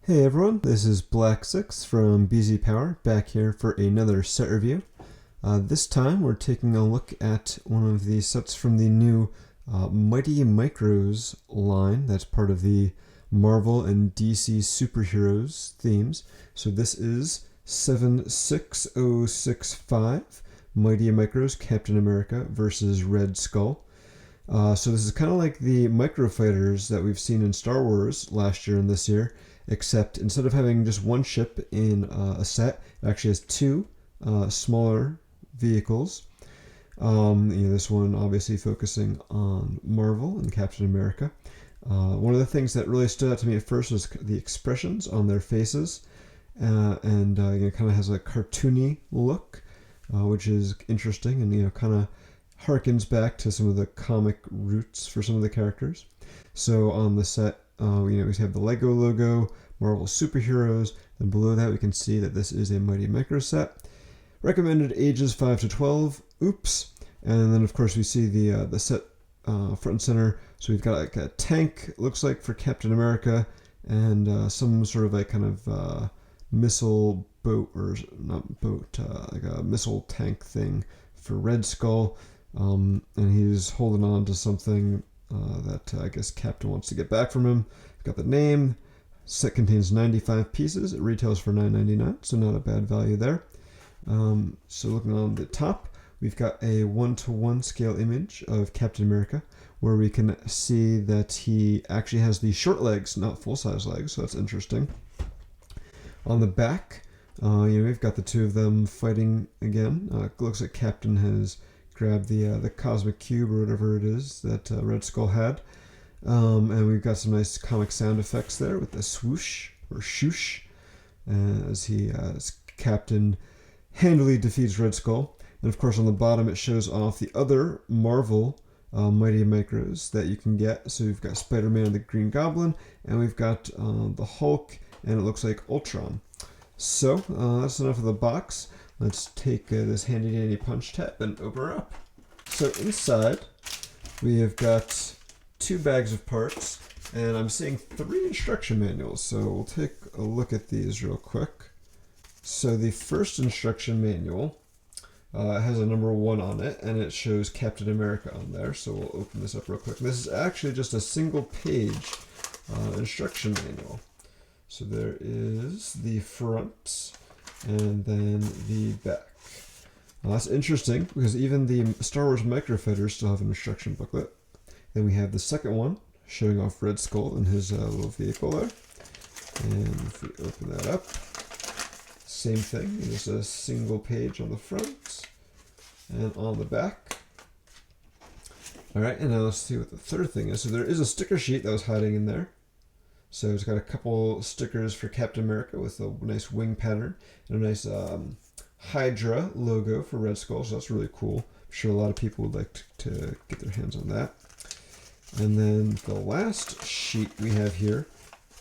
Hey everyone, this is Black6 from BZPower, back here for another set review. This time we're taking a look at one of the sets from the new Mighty Micros line that's part of the Marvel and DC superheroes themes. So this is 76065 Mighty Micros Captain America versus Red Skull. So this is kind of like the micro fighters that we've seen in Star Wars last year and this year, except instead of having just one ship in a set, it actually has two smaller vehicles. This one obviously focusing on Marvel and Captain America. One of the things that really stood out to me at first was the expressions on their faces, and it kind of has a cartoony look, which is interesting, and kind of harkens back to some of the comic roots for some of the characters. So on the set, we have the Lego logo, Marvel superheroes. Then below that, we can see that this is a Mighty Micro set. Recommended ages 5 to 12. Oops. And then of course we see the set front and center. So we've got like a tank, looks like, for Captain America, and some sort of like kind of missile boat, or not boat, like a missile tank thing for Red Skull. And he's holding on to something that I guess Captain wants to get back from him. We've got the name. Set contains 95 pieces. It retails for $9.99, so not a bad value there. So looking on the top, we've got a 1:1 scale image of Captain America, where we can see that he actually has the short legs, not full-size legs, so that's interesting. On the back, we've got the two of them fighting again. It looks like Captain has grabbed the cosmic cube or whatever it is that Red Skull had. And we've got some nice comic sound effects there with the swoosh or shoosh as Captain handily defeats Red Skull. And of course on the bottom it shows off the other Marvel Mighty Micros that you can get. So we've got Spider-Man and the Green Goblin, and we've got the Hulk, and it looks like Ultron. So that's enough of the box. Let's take this handy dandy punch tab and open her up. So inside we have got 2 bags of parts, and I'm seeing 3 instruction manuals. So we'll take a look at these real quick. So the first instruction manual has a number 1 on it, and it shows Captain America on there. So we'll open this up real quick. This is actually just a single page instruction manual. So there is the front and then the back. Now that's interesting because even the Star Wars microfighters still have an instruction booklet. Then we have the second one showing off Red Skull and his little vehicle there. And if we open that up, same thing. There's a single page on the front and on the back. All right, and now let's see what the third thing is. So there is a sticker sheet that was hiding in there. So it's got a couple stickers for Captain America with a nice wing pattern and a nice Hydra logo for Red Skull. So that's really cool. I'm sure a lot of people would like to get their hands on that. And then the last sheet we have here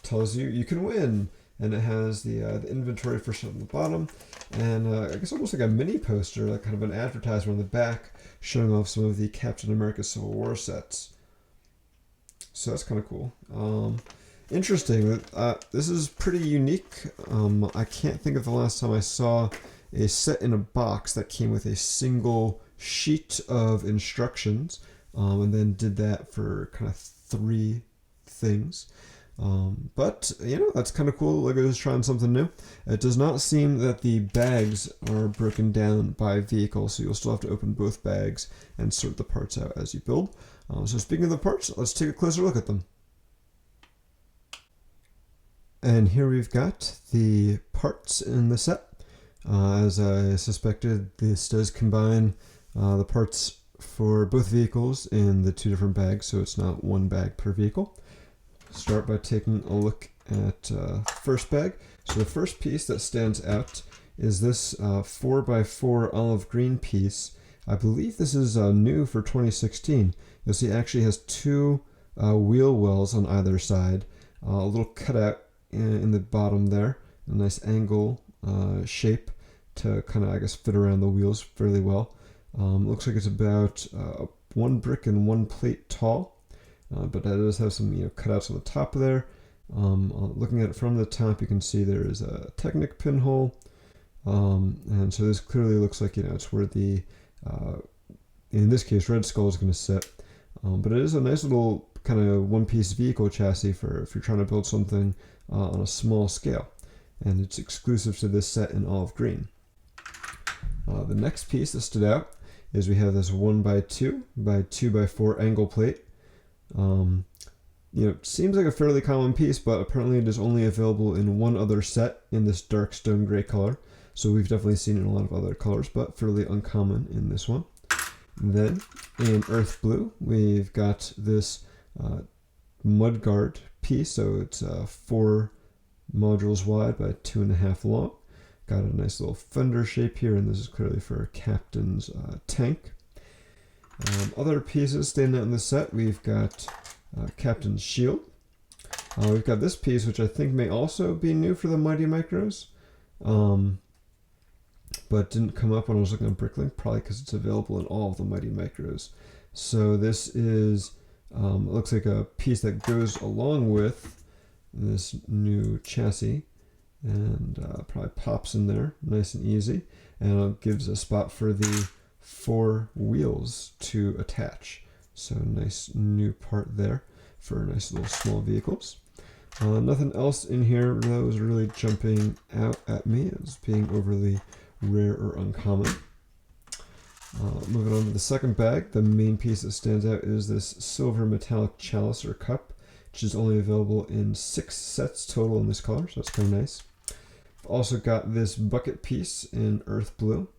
tells you can win. And it has the inventory first on the bottom. And I guess almost like a mini poster, like kind of an advertisement on the back showing off some of the Captain America Civil War sets. So that's kind of cool. Interesting. This is pretty unique. I can't think of the last time I saw a set in a box that came with a single sheet of instructions, and then did that for kind of 3 things. But that's kind of cool. Lego is trying something new. It does not seem that the bags are broken down by vehicle, so you'll still have to open both bags and sort the parts out as you build. So speaking of the parts, let's take a closer look at them. And here we've got the parts in the set. As I suspected, this does combine the parts for both vehicles in the 2 different bags, so it's not 1 bag per vehicle. Start by taking a look at the first bag. So the first piece that stands out is this 4x4 olive green piece. I believe this is new for 2016. You'll see it actually has 2 wheel wells on either side, a little cutout in the bottom there, a nice angle shape to kind of, I guess, fit around the wheels fairly well. Looks like it's about 1 brick and 1 plate tall, but that does have some cutouts on the top there, Looking at it from the top, you can see there is a Technic pinhole, and so this clearly looks like, it's where the, in this case, Red Skull is going to sit. But it is a nice little kind of one-piece vehicle chassis for if you're trying to build something on a small scale. And it's exclusive to this set in olive green. The next piece that stood out is we have this 1x2 by 2x4 angle plate. It seems like a fairly common piece, but apparently it is only available in one other set in this dark stone gray color. So we've definitely seen it in a lot of other colors, but fairly uncommon in this one. Then in earth blue, we've got this mudguard piece. So it's 4 modules wide by 2.5 long. Got a nice little fender shape here, and this is clearly for Captain's tank. Other pieces standing out in the set, we've got Captain's shield. We've got this piece, which I think may also be new for the Mighty Micros, but didn't come up when I was looking at Bricklink, probably because it's available in all of the Mighty Micros. So this is, it looks like a piece that goes along with this new chassis, and probably pops in there nice and easy, and it gives a spot for the 4 wheels to attach. So nice new part there for nice little small vehicles. Nothing else in here that was really jumping out at me as being overly rare or uncommon. Moving on to the second bag, the main piece that stands out is this silver metallic chalice or cup, which is only available in 6 sets total in this color, so that's kind of nice. I've also got this bucket piece in earth blue,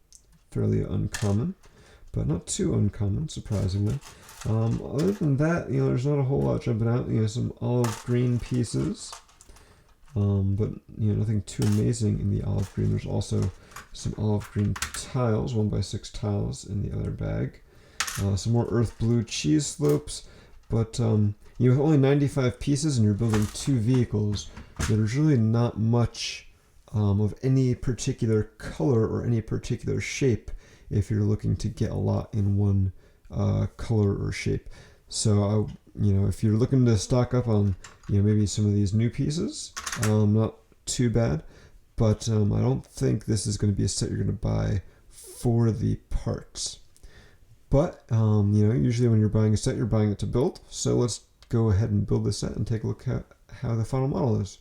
fairly uncommon, but not too uncommon, surprisingly. Other than that, there's not a whole lot jumping out. Some olive green pieces, but nothing too amazing in the olive green. There's also some olive green tiles, 1x6 tiles in the other bag. Some more earth blue cheese slopes, but with only 95 pieces and you're building 2 vehicles, there's really not much of any particular color or any particular shape if you're looking to get a lot in one color or shape. So if you're looking to stock up on maybe some of these new pieces, not too bad, but I don't think this is going to be a set you're going to buy for the parts. But usually when you're buying a set, you're buying it to build. So let's go ahead and build this set and take a look at how the final model is.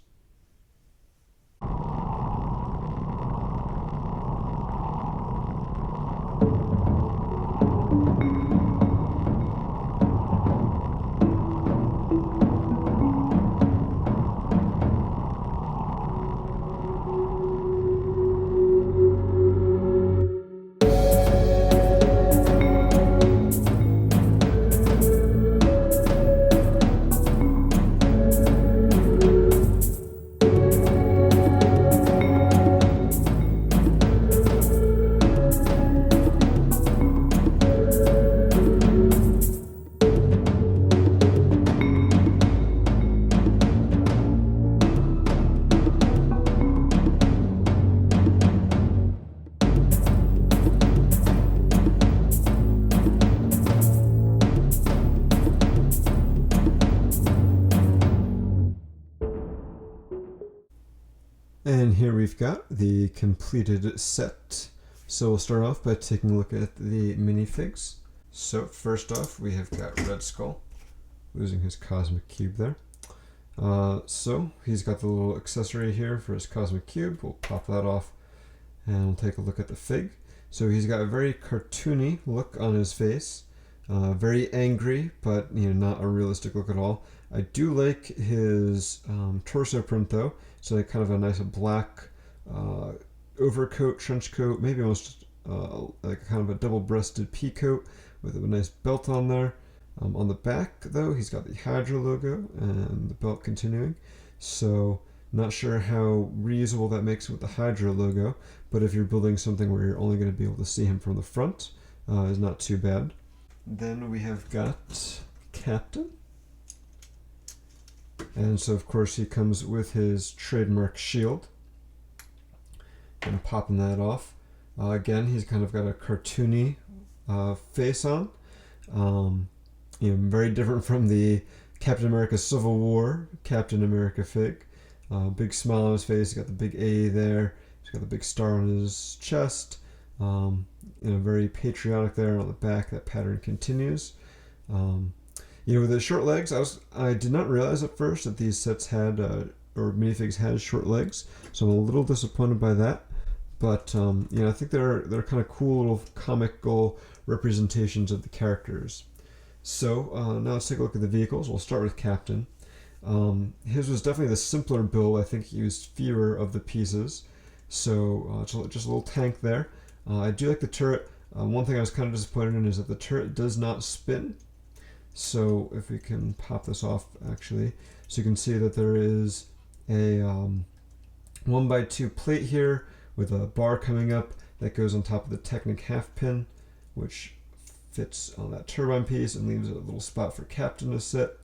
And here we've got the completed set. So we'll start off by taking a look at the minifigs. So first off, we have got Red Skull, losing his cosmic cube there. So he's got the little accessory here for his cosmic cube. We'll pop that off and we'll take a look at the fig. So he's got a very cartoony look on his face, very angry, but not a realistic look at all. I do like his torso print though. So kind of a nice black overcoat, trench coat, maybe almost like kind of a double-breasted pea coat with a nice belt on there. On the back though, he's got the Hydra logo and the belt continuing. So not sure how reusable that makes with the Hydra logo, but if you're building something where you're only going to be able to see him from the front, is not too bad. Then we have got Captain. And so of course he comes with his trademark shield. And popping that off. Again, he's kind of got a cartoony face on. Very different from the Captain America Civil War, Captain America fig. Big smile on his face. He's got the big A there. He's got the big star on his chest. Very patriotic there on the back. That pattern continues. With the short legs, I did not realize at first that these sets had or minifigs had short legs, so I'm a little disappointed by that. But I think they're kind of cool little comical representations of the characters. So now let's take a look at the vehicles. We'll start with Captain. His was definitely the simpler build. I think he used fewer of the pieces. So just a little tank there. I do like the turret. One thing I was kind of disappointed in is that the turret does not spin. So if we can pop this off, actually, so you can see that there is a 1x2 plate here with a bar coming up that goes on top of the Technic half pin, which fits on that turbine piece and leaves a little spot for Captain to sit.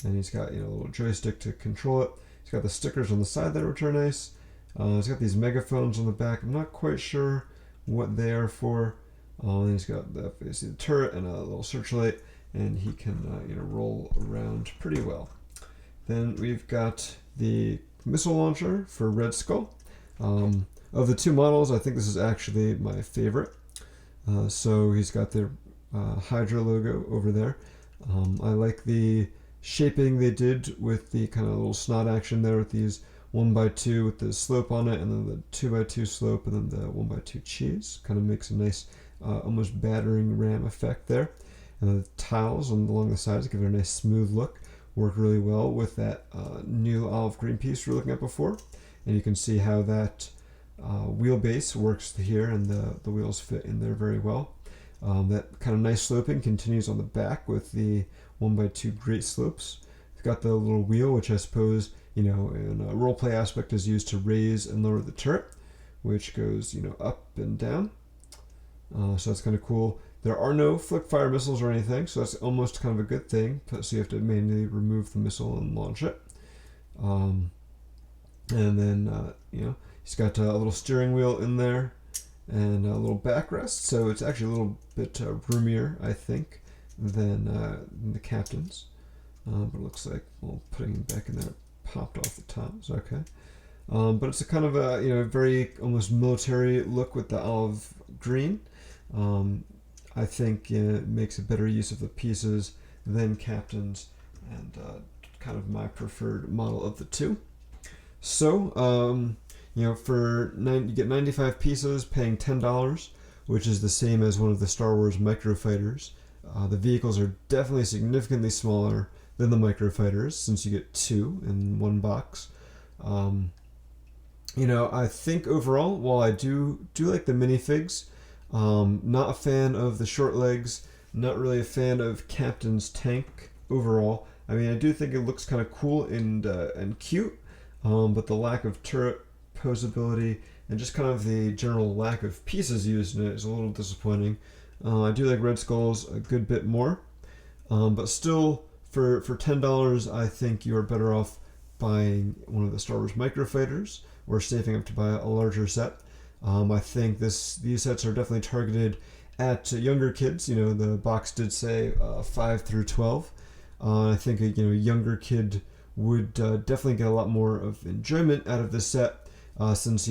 And he's got a little joystick to control it. He's got the stickers on the side there, which are nice. He's got these megaphones on the back. I'm not quite sure what they are for. And he's got the turret and a little searchlight, and he can roll around pretty well. Then we've got the missile launcher for Red Skull. Of the two models, I think this is actually my favorite. So he's got the Hydra logo over there. I like the shaping they did with the kind of little snot action there with these 1x2 with the slope on it, and then the 2x2 slope, and then the 1x2 cheese. Kind of makes a nice almost battering ram effect there. And the tiles along the sides give it a nice smooth look. Work really well with that new olive green piece we were looking at before. And you can see how that wheelbase works here, and the wheels fit in there very well. That kind of nice sloping continues on the back with the 1x2 great slopes. It's got the little wheel, which I suppose, in a roleplay aspect is used to raise and lower the turret, which goes, up and down. So that's kind of cool. There are no flick fire missiles or anything, so that's almost kind of a good thing. So you have to manually remove the missile and launch it. And then, he's got a little steering wheel in there and a little backrest. So it's actually a little bit roomier, I think, than the Captain's. But it looks like, putting him back in there popped off the top. It's okay. But it's a kind of a very almost military look with the olive green. I think it makes a better use of the pieces than Captain's, and kind of my preferred model of the two. So you get 95 pieces, paying $10, which is the same as one of the Star Wars microfighters. The vehicles are definitely significantly smaller than the microfighters, since you get two in one box. I think overall, while I do like the minifigs, not a fan of the short legs, not really a fan of Captain's tank overall. I mean, I do think it looks kind of cool and cute, but the lack of turret posability and just kind of the general lack of pieces used in it is a little disappointing. I do like Red Skull's a good bit more, but still, for $10, I think you are better off buying one of the Star Wars microfighters or saving up to buy a larger set. I think these sets are definitely targeted at younger kids. The box did say 5 through 12. I think a younger kid would definitely get a lot more of enjoyment out of this set, since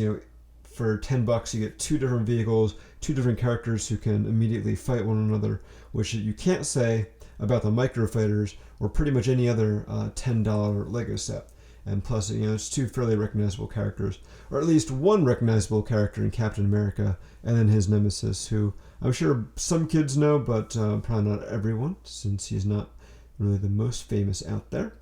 for $10 you get two different vehicles, two different characters who can immediately fight one another, which you can't say about the microfighters or pretty much any other $10 Lego set. And plus, it's two fairly recognizable characters, or at least one recognizable character in Captain America, and then his nemesis, who I'm sure some kids know, but probably not everyone, since he's not really the most famous out there.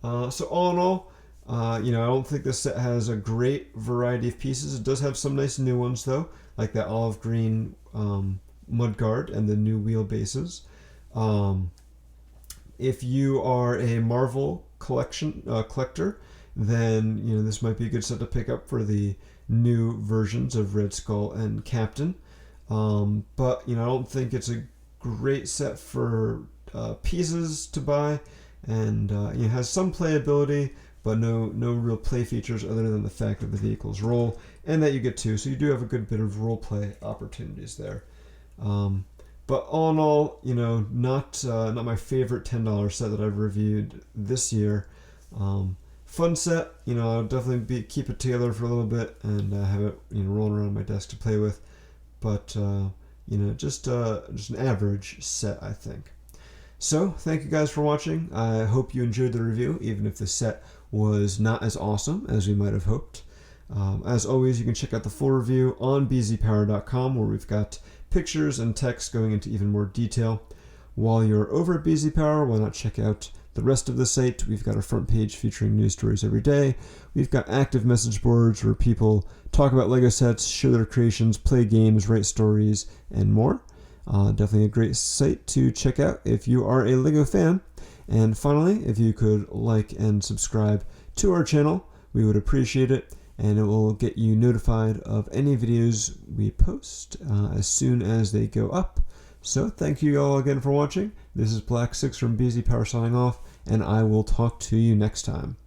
So all in all, I don't think this set has a great variety of pieces. It does have some nice new ones, though, like that olive green mudguard and the new wheelbases. If you are a Marvel collector, then this might be a good set to pick up for the new versions of Red Skull and Captain. But I don't think it's a great set for pieces to buy, and it has some playability, but no real play features other than the fact that the vehicles roll and that you get two, so you do have a good bit of role play opportunities there. But all in all, not my favorite $10 set that I've reviewed this year. Fun set, I'll definitely keep it together for a little bit and have it rolling around my desk to play with. But just an average set, I think. So thank you guys for watching. I hope you enjoyed the review, even if the set was not as awesome as we might have hoped. As always, you can check out the full review on BZPower.com, where we've got pictures and text going into even more detail. While you're over at BZPower, why not check out the rest of the site? We've got a front page featuring news stories every day. We've got active message boards where people talk about LEGO sets, share their creations, play games, write stories, and more. Definitely a great site to check out if you are a LEGO fan. And finally, if you could like and subscribe to our channel, we would appreciate it, and it will get you notified of any videos we post as soon as they go up. So thank you all again for watching. This is Black 6 from BZPower signing off, and I will talk to you next time.